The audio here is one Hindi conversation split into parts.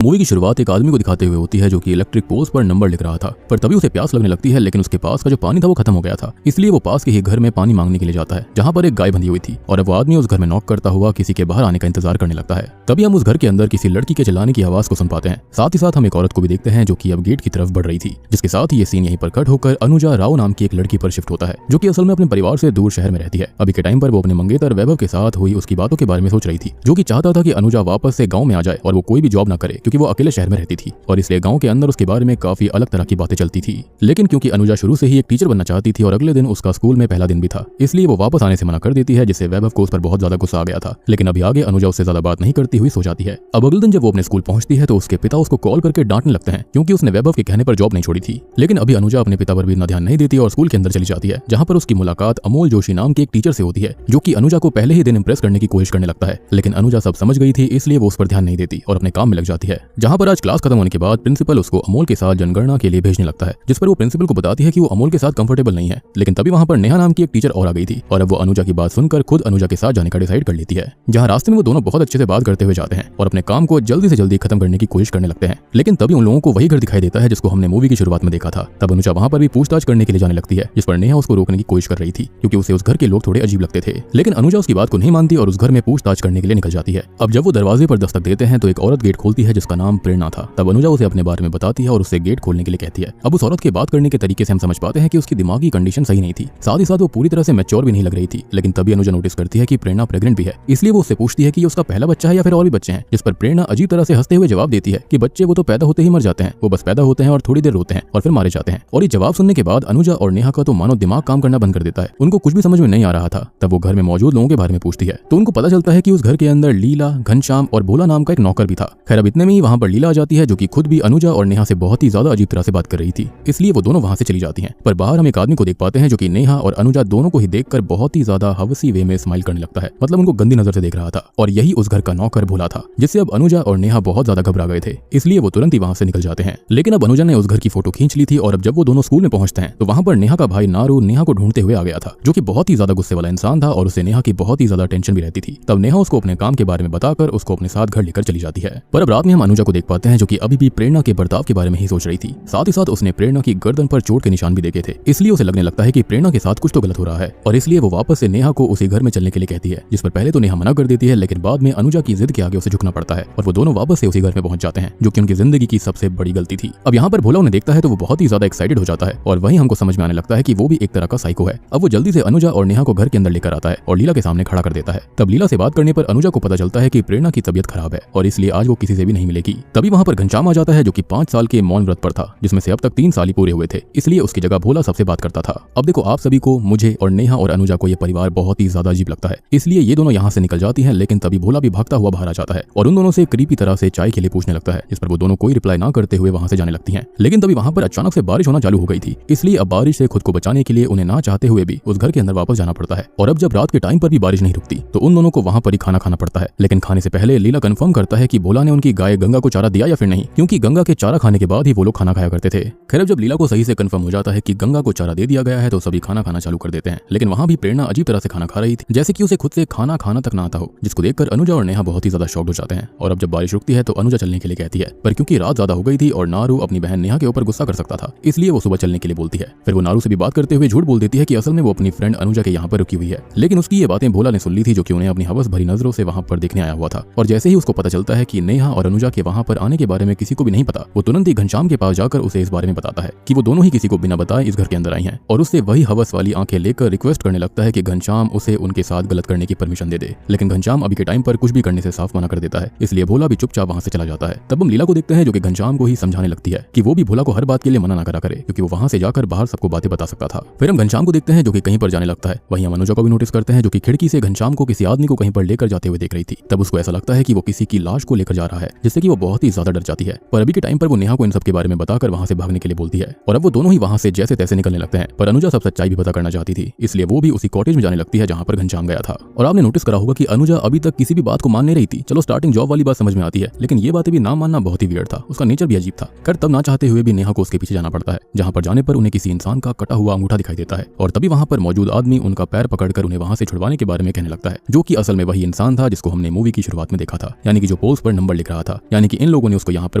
मूवी की शुरुआत एक आदमी को दिखाते हुए होती है जो कि इलेक्ट्रिक पोल्स पर नंबर लिख रहा था, पर तभी उसे प्यास लगने लगती है, लेकिन उसके पास का जो पानी था वो खत्म हो गया था। इसलिए वो पास के ही घर में पानी मांगने के लिए जाता है जहाँ पर एक गाय बंधी हुई थी, और अब वो आदमी उस घर में नॉक करता हुआ किसी के बाहर आने का इंतजार करने लगता है। तभी हम उस घर के अंदर किसी लड़की के चिल्लाने की आवाज को सुन पाते हैं। साथ ही साथ हम एक औरत को भी देखते हैं जो कि अब गेट की तरफ बढ़ रही थी, जिसके साथ ही ये सीन यहीं पर कट होकर अनुजा राव नाम की एक लड़की पर शिफ्ट होता है, जो कि असल में अपने परिवार से दूर शहर में रहती है। अभी के टाइम पर वो अपने मंगेतर वैभव के साथ हुई उसकी बातों के बारे में सोच रही थी, जो कि चाहता था कि अनुजा वापस से गाँव में आ जाए और वो कोई भी जॉब ना करे, क्योंकि वो अकेले शहर में रहती थी और इसलिए गांव के अंदर उसके बारे में काफी अलग तरह की बातें चलती थी। लेकिन क्योंकि अनुजा शुरू से ही एक टीचर बनना चाहती थी और अगले दिन उसका स्कूल में पहला दिन भी था, इसलिए वो वापस आने से मना कर देती है, जिससे वैभव को उस पर बहुत ज्यादा गुस्सा आ गया था। लेकिन अभी आगे अनुजा उससे ज्यादा बात नहीं करती हुई सो जाती है। अब अगले दिन जब वो अपने स्कूल पहुंचती है तो उसके पिता उसको कॉल करके डांटने लगते हैं, क्योंकि उसने वैभव के कहने पर जॉब नहीं छोड़ी थी। लेकिन अभी अनुजा अपने पिता पर भी इतना ध्यान नहीं देती और स्कूल के अंदर चली जाती है, जहाँ पर उसकी मुलाकात अमोल जोशी नाम के एक टीचर से होती है, जो कि अनुजा को पहले ही दिन इंप्रेस करने की कोशिश करने लगता है। लेकिन अनुजा सब समझ गई थी, इसलिए वो उस पर ध्यान नहीं देती और अपने काम में लग जाती है। जहाँ पर आज क्लास खत्म होने के बाद प्रिंसिपल उसको अमोल के साथ जनगणना के लिए भेजने लगता है, जिस पर वो प्रिंसिपल को बताती है कि वो अमोल के साथ कंफर्टेबल नहीं है। लेकिन तभी वहां पर नेहा नाम की एक टीचर और आ गई थी, और अब वो अनुजा की बात सुनकर खुद अनुजा के साथ जाने का डिसाइड कर लेती है। जहां रास्ते में वो दोनों बहुत अच्छे से बात करते हुए जाते हैं और अपने काम को जल्दी से जल्दी खत्म करने की कोशिश करने लगते हैं। लेकिन तभी उन लोगों को वही घर दिखाई देता है जिसको हमने मूवी की शुरुआत में देखा था। तब अनुजा वहां पर भी पूछताछ करने के लिए जाने लगती है, जिस पर नेहा उसको रोकने की कोशिश कर रही थी, क्योंकि उसे उस घर के लोग थोड़े अजीब लगते थे। लेकिन अनुजा उसकी बात को नहीं मानती और उस घर में पूछताछ करने के लिए निकल जाती है। अब जब वो दरवाजे पर दस्तक देते हैं तो एक औरत गेट खोलती है जिसका नाम प्रेरणा था। तब अनुजा उसे अपने बारे में बताती है और उससे गेट खोलने के लिए कहती है। अब उस औरत के बात करने के तरीके से हम समझ पाते हैं कि उसकी दिमागी कंडीशन सही नहीं थी, साथ ही साथ वो पूरी तरह से मैच्योर भी नहीं लग रही थी। लेकिन तभी अनुजा नोटिस करती है कि प्रेरणा प्रेग्नेंट भी है, इसलिए वो उससे पूछती है कि ये उसका पहला बच्चा है या फिर और भी बच्चे हैं, जिस पर प्रेरणा अजीब तरह से हंसते हुए जवाब देती है कि बच्चे वो तो पैदा होते ही मर जाते हैं, वो बस पैदा होते हैं और थोड़ी देर रोते हैं और फिर मारे जाते हैं। और ये जवाब सुनने के बाद अनुजा और नेहा का तो मानो दिमाग काम करना बंद कर देता है। उनको कुछ भी समझ में नहीं आ रहा था। तब वो घर में मौजूद लोगों के बारे में पूछती है तो उनको पता चलता है कि उस घर के अंदर लीला, घनश्याम और भोला नाम का एक नौकर भी था। खैर अब इतने में ही वहां पर लीला आ जाती है, जो कि खुद भी अनुजा और नेहा से बहुत ही ज्यादा अजीब तरह से बात कर रही थी, इसलिए वो दोनों वहां से चली जाती हैं। पर बाहर हम एक आदमी को देख पाते हैं जो कि नेहा और अनुजा दोनों को ही देखकर बहुत ही ज्यादा हवसी वे में स्माइल करने लगता है, मतलब उनको गंदी नजर से देख रहा था। और यही उस घर का नौकर भोला था, जिससे अब अनुजा और नेहा बहुत ज्यादा घबरा गए थे, इसलिए वो तुरंत ही वहां से निकल जाते हैं। लेकिन अब अनुजा ने उस घर की फोटो खींच ली थी और अब जब वो दोनों स्कूल में पहुंचते हैं तो वहां पर नेहा का भाई नारू नेहा को ढूंढते हुए आ गया था, जो कि बहुत ही ज्यादा गुस्से वाला इंसान था और उसे नेहा की बहुत ही ज्यादा टेंशन भी रहती थी। तब नेहा उसको अपने काम के बारे में बताकर उसको अपने साथ घर लेकर चली जाती है। पर अब रात में हम अनुजा को देख पाते हैं जो कि अभी भी प्रेरणा के बर्ताव के बारे में ही सोच रही थी। साथ ही साथ उसने प्रेरणा की गर्दन पर चोट के निशान भी देखे थे, इसलिए उसे लगने लगता है कि प्रेरणा के साथ कुछ तो गलत हो रहा है, और इसलिए वो वापस से नेहा को उसी घर में चलने के लिए कहती है, जिस पर पहले तो नेहा मना कर देती है, लेकिन बाद में अनुजा की जिद के आगे उसे झुकना पड़ता है और वो दोनों वापस से उसी घर में पहुंच जाते हैं, जो कि उनकी जिंदगी की सबसे बड़ी गलती थी। अब यहाँ पर भोला उन्हें देखता है तो वो बहुत ही ज्यादा एक्साइटेड हो जाता है और वहीं हमको समझ में आने लगता है कि वो भी एक तरह का साइको है। अब वो जल्दी से अनुजा और नेहा को घर के अंदर लेकर आता है और लीला के सामने खड़ा कर देता है। तब लीला से बात करने पर अनुजा को पता चलता है कि प्रेरणा की तबीयत खराब है और इसलिए आज वो किसी से भी नहीं मिलेगी। तभी वहां पर घनश्याम आ जाता है, जो कि 5 साल के मौन व्रत पर था, जिसमें से अब तक 3 साल ही पूरे हुए थे, इसलिए उसकी जगह भोला सबसे बात करता था। अब देखो आप सभी को, मुझे और नेहा और अनुजा को ये परिवार बहुत ही ज्यादा अजीब लगता है, इसलिए ये दोनों यहाँ से निकल जाती हैं। लेकिन तभी भोला भी भागता हुआ बाहर आ जाता है और उन दोनों से क्रीपी तरह से चाय के लिए पूछने लगता है, जिस पर वो दोनों कोई रिप्लाई ना करते हुए वहां से जाने लगती हैं। लेकिन तभी वहां पर अचानक से बारिश होना चालू हो गई थी, इसलिए अब बारिश से खुद को बचाने के लिए उन्हें ना चाहते हुए भी उस घर के अंदर वापस जाना पड़ता है। और अब जब रात के टाइम पर भी बारिश नहीं रुकती तो उन दोनों को वहां पर ही खाना खाना पड़ता है। लेकिन खाने से पहले लीला कंफर्म करता है कि भोला ने उनकी गाय गंगा को चारा दिया या फिर नहीं, क्योंकि गंगा के चारा खाने के बाद ही वो लोग खाना खाया करते थे। खैर जब लीला को सही से कंफर्म हो जाता है कि गंगा को चारा दे दिया गया है तो सभी खाना खाना चालू कर देते हैं। लेकिन वहां भी प्रेरणा अजीब तरह से खाना खा रही थी, जैसे कि उसे खुद से खाना खाना तक ना आता हो, जिसको देखकर अनुजा और नेहा बहुत ही ज्यादा शॉक्ड हो जाते हैं। और अब जब बारिश रुकती है तो अनुजा चलने के लिए कहती है, पर क्योंकि रात ज्यादा हो गई थी और नारू अपनी बहन नेहा के ऊपर गुस्सा कर सकता था, इसलिए वो सुबह चलने के लिए बोलती है। फिर वो नारू से भी बात करते हुए झूठ बोल देती है कि असल में वो अपनी फ्रेंड अनुजा के यहाँ पर रुकी हुई है। लेकिन उसकी ये बातें भोला ने सुन ली थी, जो कि उन्हें अपनी हवस भरी नजरों से वहां पर देखने आया हुआ था। और जैसे ही उसको पता चलता है कि नेहा और अनुजा के वहां पर आने के बारे में किसी को भी नहीं पता, वो तुरंत ही घनश्याम के पास जाकर उसे इस बारे में बताता है कि वो दोनों ही किसी को बिना बताए इस घर के अंदर आई हैं, और उससे वही हवस वाली आंखें लेकर रिक्वेस्ट करने लगता है कि घनश्याम उसे उनके साथ गलत करने की परमिशन दे दे। लेकिन घनश्याम अभी के टाइम पर कुछ भी करने से साफ मना कर देता है, इसलिए भोला भी चुपचाप वहां से चला जाता है। तब हम लीला को देखते हैं जो कि घनश्याम को ही समझाने लगती है कि वो भी भोला को हर बात के लिए मना ना करा करे, क्योंकि वो वहां से जाकर बाहर सबको बातें बता सकता था। फिर हम घनश्याम को देखते हैं जो कि कहीं पर जाने लगता है। वहीं हम अनुजा को भी नोटिस करते हैं जो कि खिड़की से घनश्याम को किसी आदमी को कहीं पर लेकर जाते हुए देख रही थी। तब उसको ऐसा लगता है कि वो किसी की लाश को लेकर जा रहा है, जिससे कि वो बहुत ही ज्यादा डर जाती है। पर अभी के टाइम पर वो नेहा को इन सब के बारे में बताकर वहां से भागने के लिए बोलती है और अब वो दोनों ही वहां से जैसे तैसे निकलने लगते हैं। पर अनुजा सब सच्चाई भी पता करना चाहती थी, इसलिए वो भी उसी कॉटेज में जाने लगती है जहां पर घनश्याम गया था। और आपने नोटिस करा होगा कि अनुजा अभी तक किसी भी बात को मान नहीं रही थी। चलो स्टार्टिंग जॉब वाली बात समझ में आती है, लेकिन ये बातें भी ना मानना बहुत ही वियर्ड था, उसका नेचर भी अजीब था। कर तब ना चाहते हुए भी नेहा को उसके पीछे जाना पड़ता है, जहां पर जाने पर उन्हें किसी इंसान का कटा हुआ अंगूठा दिखाई देता है और तभी वहां पर मौजूद आदमी उनका पैर पकड़कर उन्हें वहां से छुड़वाने के बारे में कहने लगता है, जो कि असल में वही इंसान था जिसको हमने मूवी की शुरुआत में देखा था, यानी कि जो पोल्स पर नंबर लिख रहा था। यानी कि इन लोगों ने उसको यहाँ पर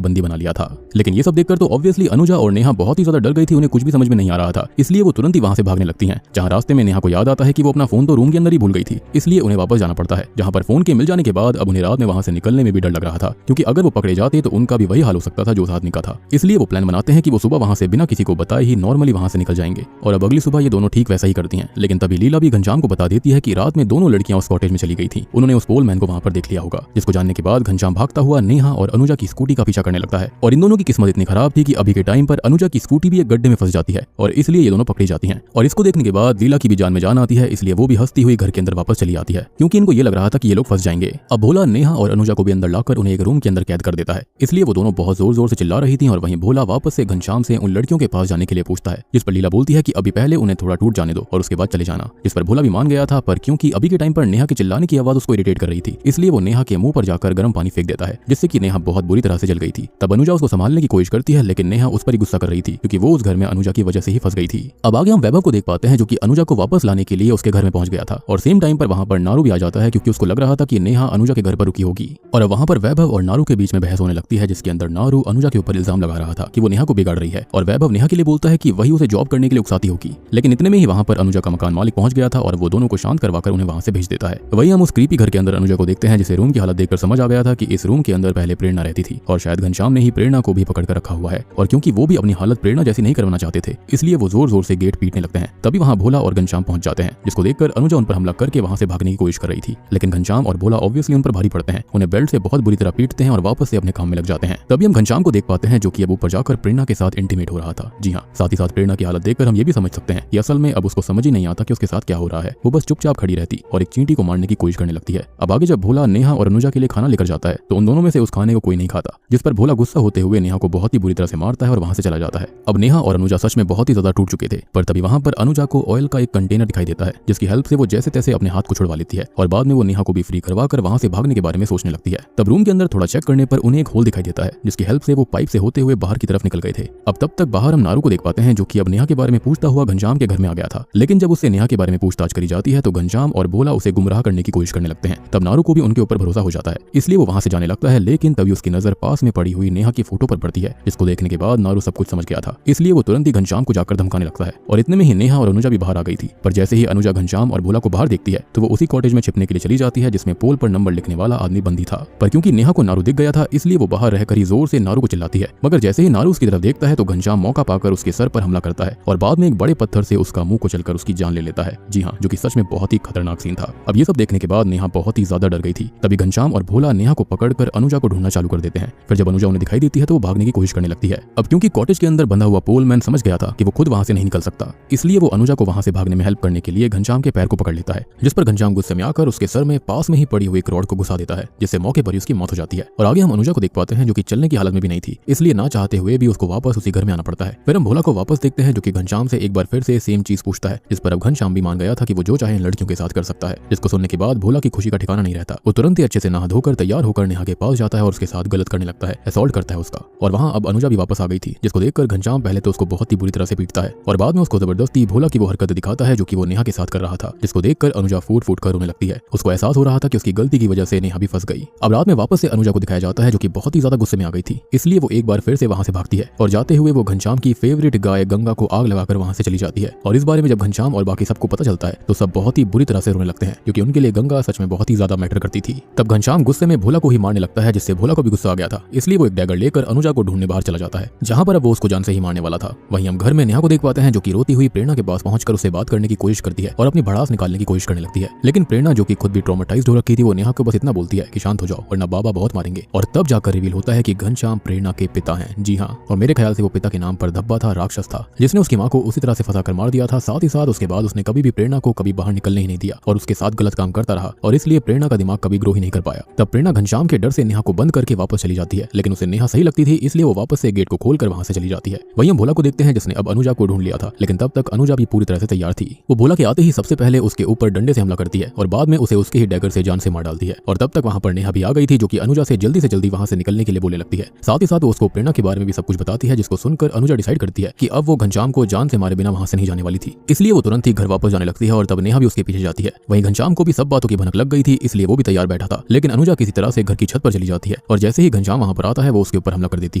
बंदी बना लिया था। लेकिन ये सब देखकर तो ऑब्वियसली अनुजा और नेहा बहुत ही ज्यादा डर गई थी, उन्हें कुछ भी समझ में नहीं आ रहा था, इसलिए वो तुरंत ही वहां से भागने लगती हैं। जहां रास्ते में नेहा को याद आता है कि वो अपना फोन तो रूम के अंदर ही भूल गई थी, इसलिए उन्हें वापस जाना पड़ता है। जहां पर फोन के मिल जाने के बाद अब उन्हें रात में वहां से निकलने में भी डर लग रहा था, क्योंकि अगर वो पकड़े जाते तो उनका भी वही हाल हो सकता था जो उस आदमी का था। इसलिए वो प्लान बनाते हैं कि वो सुबह वहां से बिना किसी को बताए ही नॉर्मली वहां से निकल जाएंगे। और अब अगली सुबह ये दोनों ठीक वैसा ही करती हैं। लेकिन तभी लीला भी घनश्याम को बता देती है कि रात में दोनों लड़कियां उस कॉटेज में चली गई थी, उन्होंने उस पोलमैन को वहां पर देख लिया होगा। जिसको जानने के बाद घनश्याम भागता हुआ नेहा और अनुजा की स्कूटी का पीछा करने लगता है। और इन दोनों की किस्मत इतनी खराब थी कि अभी के टाइम पर अनुजा की स्कूटी भी एक गड्ढे में फंस जाती है और इसलिए ये दोनों पकड़ी जाती हैं। और इसको देखने के बाद लीला की भी जान में जान आती है, इसलिए वो भी हंसती हुई घर के अंदर वापस चली आती है, क्योंकि इनको ये लग रहा था कि ये लोग फंस जाएंगे। अब भोला नेहा और अनुजा को भी अंदर लाकर उन्हें एक रूम के अंदर कैद कर देता है, इसलिए वो दोनों बहुत जोर जोर से चिल्ला रही थी। और वहीं भोला वापस से घनश्याम से उन लड़कियों के पास जाने के लिए पूछता है, जिस पर लीला बोलती है कि अभी पहले उन्हें थोड़ा टूट जाने दो और उसके बाद चले जाना। जिस पर भोला भी मान गया था, पर क्योंकि अभी के टाइम पर नेहा के चिल्लाने की आवाज उसको इरिटेट कर रही थी, इसलिए वो नेहा के मुंह पर जाकर गर्म पानी फेंक देता है, जिससे कि नेहा बहुत बुरी तरह से जल गई थी। तब अनुजा उसको संभालने की कोशिश करती है, लेकिन नेहा उस पर ही गुस्सा कर रही थी, क्योंकि वो उस घर में अनुजा की वजह से ही फंस गई थी। अब आगे हम वैभव को देख पाते हैं, जो कि अनुजा को वापस लाने के लिए उसके घर में पहुंच गया था। और सेम टाइम पर वहां पर नारू भी आ जाता है, क्योंकि उसको लग रहा था कि नेहा अनुजा के घर पर रुकी होगी। और अब वहां पर वैभव और नारू के बीच में बहस होने लगती है, जिसके अंदर नारू अनुजा के ऊपर इल्जाम लगा रहा था कि वो नेहा को बिगाड़ रही है, और वैभव नेहा के लिए बोलता है कि वही उसे जॉब करने के लिए उकसाती होगी। लेकिन इतने में ही वहां पर अनुजा का मकान मालिक पहुंच गया था और वो दोनों को शांत करवाकर उन्हें वहां से भेज देता है। वही हम उस क्रीपी घर के अंदर अनुजा को देखते हैं, जिसे रूम की हालत देखकर समझ आ गया था कि इस रूम के अंदर पहले प्रेरणा रहती थी, और शायद घनश्याम ने ही प्रेरणा को भी पकड़ कर रखा हुआ है। और क्योंकि वो भी अपनी हालत प्रेरणा जैसी नहीं करवाना चाहते थे, इसलिए वो जोर जोर से गेट पीटने लगते हैं। तभी वहां भोला और घनश्याम पहुंच जाते हैं, जिसको देखकर अनुजा उन पर हमला करके वहां से भागने की कोशिश कर रही थी। लेकिन घनश्याम और भोला ऑब्वियसली उन पर भारी पड़ते हैं, उन्हें बेल्ट से बहुत बुरी तरह पीटते हैं और वापस से अपने काम में लग जाते हैं। तभी हम घनश्याम को देख पाते हैं, जो कि अब ऊपर जाकर प्रेरणा के साथ इंटीमेट हो रहा था। जी हाँ, साथ ही साथ प्रेरणा की हालत देखकर हम ये भी समझ सकते हैं कि असल में अब उसको समझ ही नहीं आता कि उसके साथ क्या हो रहा है। वो बस चुपचाप खड़ी रहती और एक चींटी को मारने की कोशिश करने लगती है। अब आगे जब भोला नेहा और अनुजा के लिए खाना लेकर जाता है, तो उन दोनों में से उस खाने को कोई नहीं खाता, जिस पर भोला गुस्सा होते हुए नेहा को बहुत ही बुरी तरह से मारता है और वहां से चला जाता है। अब नेहा और अनुजा सच में बहुत ही ज्यादा टूट चुके थे, पर तभी वहां पर अनुजा को ऑयल का एक कंटेनर दिखाई देता है, जिसकी हेल्प से वो जैसे तैसे अपने हाथ को छुड़वा लेती है। और बाद में वो नेहा को भी फ्री करवाकर वहां से भागने के बारे में सोचने लगती है। तब रूम के अंदर थोड़ा चेक करने पर उन्हें एक होल दिखाई देता है, जिसकी हेल्प से वो पाइप से होते हुए बाहर की तरफ निकल गए थे। अब तब तक बाहर हम नारू को देख पाते हैं, जो कि अब नेहा के बारे में पूछता हुआ घनश्याम के घर में आ गया था। लेकिन जब उससे नेहा के बारे में पूछताछ करी जाती है, तो घनश्याम और भोला उसे गुमराह करने की कोशिश करने लगते हैं। तब नारू को भी उनके ऊपर भरोसा हो जाता है, इसलिए वो वहां से जाने लगता है। लेकिन तभी उसकी नजर पास में पड़ी हुई नेहा की फोटो पर पड़ती है, जिसको देखने के बाद नारू सब कुछ समझ गया था, इसलिए वो तुरंत ही घनश्याम को जाकर धमकाने लगता है। और इतने में ही नेहा और अनुजा भी बाहर आ गई थी। पर जैसे ही अनुजा घनश्याम और भोला को बाहर देखती है, तो वो उसी कॉटेज में छिपने के लिए चली जाती है, जिसमें पोल पर नंबर लिखने वाला आदमी बंदी था। पर क्योंकि नेहा को नारू दिख गया था, इसलिए वो बाहर रहकर ही जोर से नारू को चिल्लाती है। मगर जैसे ही नारू उसकी तरफ देखता है, तो घनश्याम मौका पाकर उसके सर पर हमला करता है और बाद में एक बड़े पत्थर से उसका मुंह कुचलकर उसकी जान ले लेता है। जी हाँ, जो कि सच में बहुत ही खतरनाक सीन था। अब ये सब देखने के बाद नेहा बहुत ही ज्यादा डर गई थी। तभी घनश्याम और भोला नेहा को पकड़कर अनुजा को ढूंढना चालू कर देते हैं। फिर जब अनुजा उन्हें दिखाई देती है, तो वो भागने की कोशिश करने लगती है। अब क्योंकि कॉटेज के अंदर बंधा हुआ पोलमैन समझ गया था कि वो खुद वहां से नहीं निकल सकता, इसलिए वो अनुजा को वहां से भागने में हेल्प करने के लिए घनश्याम के पैर को पकड़ लेता है, जिस पर घनश्याम गुस्से में आकर उसके सर में पास में ही पड़ी हुई एक रॉड को घुसा देता है, जिससे मौके पर ही उसकी मौत हो जाती है। और आगे हम अनुजा को देख पाते हैं, जो कि चलने की हालत में भी नहीं थी, इसलिए ना चाहते हुए भी उसको वापस उसी घर में आना पड़ता है। फिर हम भोला को वापस देखते हैं, जो कि घनश्याम से एक बार फिर से सेम चीज पूछता है, जिस पर अब घनश्याम भी मान गया था कि वो जो चाहे लड़कियों के साथ कर सकता है। जिसको सुनने के बाद भोला की खुशी का ठिकाना नहीं रहता। वो तुरंत ही अच्छे से नहा धोकर तैयार होकर नेहा के पास जाता है और उसके साथ गलत करने लगता है, असॉल्ट करता है उसका। और वहाँ अब अनुजा भी वापस आ गई थी, जिसको देखकर घनश्याम पहले तो उसको बहुत ही बुरी तरह से पीटता है और बाद में उसको जबरदस्ती भोला की वो हरकत दिखाता है, जो कि वो नेहा के साथ कर रहा था, जिसको देखकर अनुजा फूट फूट कर रोने लगती है। उसको एहसास हो रहा था कि उसकी गलती की वजह से नेहा भी फंस गई। अब रात में वापस से अनुजा को दिखाया जाता है, जो कि बहुत ही ज्यादा गुस्से में आ गई थी, इसलिए वो एक बार फिर से वहां से भागती है और जाते हुए वो घनश्याम की फेवरेट गाय गंगा को आग लगाकर वहां से चली जाती है। और इस बारे में जब घनश्याम और बाकी सबको पता चलता है, तो सब बहुत ही बुरी तरह से रोने लगते हैं, क्योंकि उनके लिए गंगा सच में बहुत ही ज्यादा मैटर करती थी। तब घनश्याम गुस्से में भोला को ही मारने लगता है, जिससे भोला को भी गुस्सा आ गया था, इसलिए वो एक डैगर लेकर अनुजा को ढूंढने बाहर चला जाता है, जहां पर अब वो उसको जान से ही मारने वाला था। वहीं हम घर में नेहा को देख पाते हैं, जो कि रोती हुई प्रेरणा के पास पहुंचकर उससे बात करने की कोशिश करती है और अपनी भड़ास निकालने की कोशिश करने लगती है। लेकिन प्रेरणा, जो कि खुद भी ट्रॉमेटाइज्ड हो रखी थी, वो नेहा को बस इतना बोलती है कि शांत हो जाओ वरना बाबा बहुत मारेंगे। और तब जाकर रिवील होता है कि घनश्याम प्रेरणा के पिता हैं। जी हाँ, और मेरे ख्याल से वो पिता के नाम पर धब्बा था, राक्षस था, जिसने उसकी माँ को उसी तरह से फंसा कर मार दिया था। साथ ही साथ उसके बाद उसने कभी भी प्रेरणा को कभी बाहर निकलने ही नहीं दिया और उसके साथ गलत काम करता रहा, और इसलिए प्रेरणा का दिमाग कभी ग्रो ही नहीं कर पाया। तब प्रेरणा घनश्याम के डर से नेहा को बंद करके वापस चली जाती है, लेकिन उसे नेहा सही लगती थी, इसलिए वो वापस से गेट को खोलकर वहां से चली जाती है। वहीं हम भोला को देखते हैं, जिसने अब अनुजा को ढूंढ लिया था, लेकिन तब तक अनुजा भी पूरी तरह से तैयार थी। वो भोला के आते ही सबसे पहले उसके ऊपर डंडे से हमला करती है और बाद में उसे उसके ही डैगर से जान से मार डालती है। और तब तक वहां पर नेहा भी आ गई थी, जो कि अनुजा से जल्दी वहां से निकलने के लिए बोलने लगती है। साथ ही साथ वो उसको प्रेरणा के बारे में भी सब कुछ बताती है, जिसको सुनकर अनुजा डिसाइड करती है कि अब वो घनश्याम को जान से मारे बिना वहां से नहीं जाने वाली थी, इसलिए वो तुरंत ही घर वापस जाने लगती है। और तब नेहा भी उसके पीछे जाती है। वहीं घनश्याम को भी सब बातों की भनक लग गई थी, इसलिए वो भी तैयार बैठा था। लेकिन अनुजा किसी तरह से घर की छत पर चली जाती है और जैसे ही घनश्याम वहां पर आता है वो उसके ऊपर हमला कर देती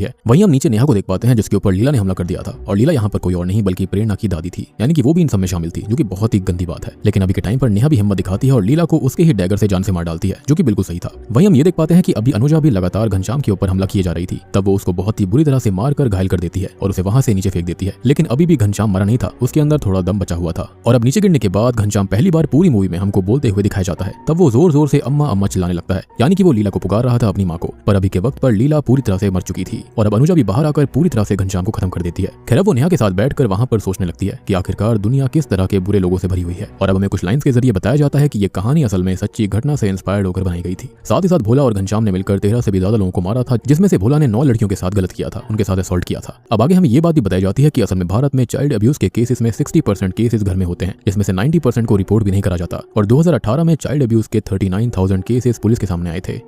है। वहीं हम नीचे नेहा को देख पाते हैं जिसके ऊपर लीला ने हमला कर दिया था, और लीला यहाँ पर कोई और नहीं बल्कि प्रेरणा की दादी थी, यानी कि वो भी इन सब में शामिल थी, जो कि बहुत ही गंदी बात है। लेकिन अभी के टाइम पर नेहा भी हिम्मत दिखाती है और लीला को उसके ही डैगर से जान से मार डालती है, जो कि बिल्कुल सही था। वहीं हम ये देख पाते हैं कि अभी अनुजा भी लगातार घनश्याम के ऊपर हमला किए जा रही थी, तब वो उसको बहुत ही बुरी तरह से मारकर घायल कर देती है और उसे वहां से नीचे फेंक देती है। लेकिन अभी भी घनश्याम मरा नहीं था, उसके अंदर थोड़ा दम बचा हुआ था। और अब नीचे गिरने के बाद घनश्याम पहली बार पूरी मूवी में हमको बोलते हुए दिखाया जाता है। तब वो जोर जोर से अम्मा अम्मा चिल्लाने लगता है, यानी कि वो लीला को पुकार रहा था अपनी माँ को। पर अभी के वक्त पर लीला पूरी तरह से मर चुकी थी और अब अनुजा भी बाहर आकर पूरी तरह से घनश्याम को खत्म कर देती है। खैर वो नेहा के साथ बैठकर वहां पर सोचने लगती है कि आखिरकार दुनिया किस तरह के बुरे लोगों से भरी हुई है। और अब हमें कुछ लाइंस के जरिए बताया जाता है कि ये कहानी असल में सच्ची घटना से इंस्पायर्ड होकर बनाई गई थी। साथ ही साथ भोला और घनश्याम ने मिलकर 13 से भी ज्यादा लोगों को मारा था, जिसमें से भोला ने 9 लड़कियों के साथ गलत किया था, उनके साथ असॉल्ट किया था। अब आगे हमें ये बात भी बताई जाती है कि असल में भारत में चाइल्ड अब्यूज के केसेस में 60% केसेस घर में होते हैं, जिसमें से 90% को रिपोर्ट भी नहीं करा जाता। और 2018 में चाइल्ड अब्यूज के 39,000 केसेस पुलिस के सामने आए थे।